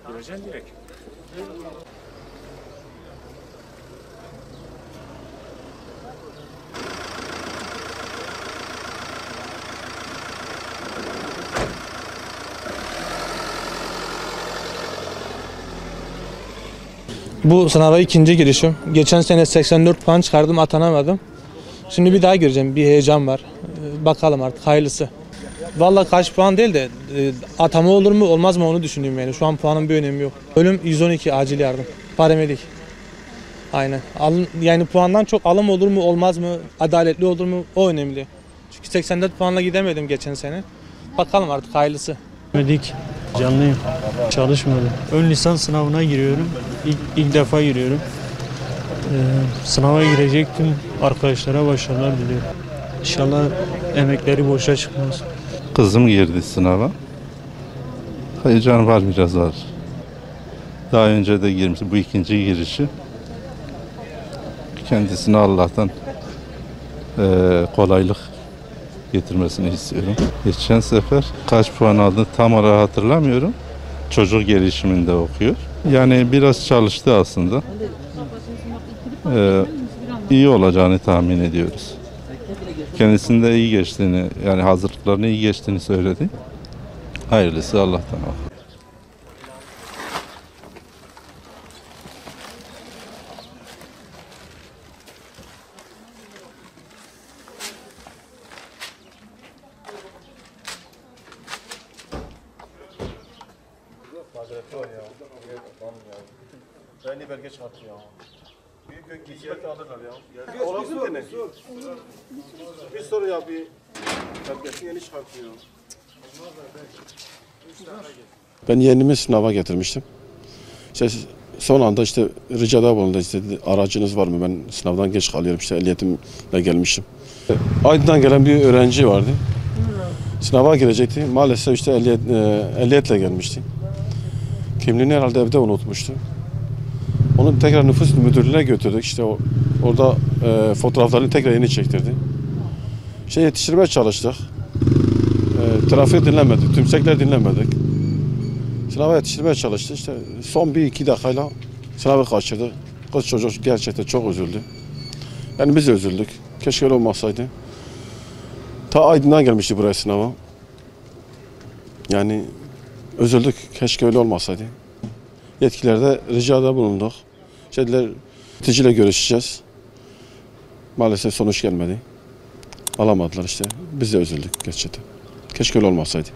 Gireceksin direkt. Bu sınava ikinci girişim. Geçen sene 84 puan çıkardım, atanamadım. Şimdi bir daha gireceğim. Bir heyecan var. Bakalım artık hayırlısı. Vallahi kaç puan değil de atama olur mu olmaz mı onu düşünüyorum yani. Şu an puanın bir önemi yok. Bölüm 112 acil yardım. Paramedik. Aynen. Yani puandan çok alım olur mu olmaz mı, adaletli olur mu o önemli. Çünkü 84 puanla gidemedim geçen sene. Bakalım artık hayırlısı. Medik, canlıyım. Çalışmadım. Ön lisans sınavına giriyorum. İlk defa giriyorum. Sınava girecektim. Arkadaşlara başarılar diliyorum. İnşallah emekleri boşa çıkmaz. Kızım girdi sınava. Heyecan var, biraz var. Daha önce de girmiş. Bu ikinci girişi. Kendisine Allah'tan kolaylık getirmesini istiyorum. Geçen sefer kaç puan aldı tam olarak hatırlamıyorum. Çocuk gelişiminde okuyor. Yani biraz çalıştı aslında. İyi olacağını tahmin ediyoruz. Kendisinde iyi geçtiğini, yani hazırlıklarını iyi geçtiğini söyledi. Hayırlısı Allah'tan. Reyni belge çıkarttı ya. Büyük gizli alırlar ya. Olabilir mi ne? Bir soru ya, bir belgesini yeni çıkartıyor. Ben yeğenimi sınava getirmiştim. İşte son anda ricada bulundu, aracınız var mı? Ben sınavdan geç kalıyorum, ehliyetimle gelmiştim. Aydın'dan gelen bir öğrenci vardı. Sınava girecekti. Maalesef ehliyetle gelmişti. Kimliğini herhalde evde unutmuştu. Onu tekrar nüfus müdürlüğüne götürdük. Orada fotoğraflarını tekrar yeni çektirdi. Yetiştirmeye çalıştık. Trafiği dinlemedik, tümsekler dinlemedik. Sınava yetiştirmeye çalıştık. Son bir iki dakikayla sınavı kaçırdı. Kız çocuk gerçekten çok üzüldü. Yani biz de üzüldük. Keşke öyle olmasaydı. Ta Aydın'dan gelmişti buraya sınava. Yani üzüldük. Keşke öyle olmasaydı. Yetkililerde ricada bulunduk. Yöneticiyle görüşeceğiz. Maalesef sonuç gelmedi. Alamadılar işte. Biz de üzüldük gerçekten. Keşke öyle olmasaydı.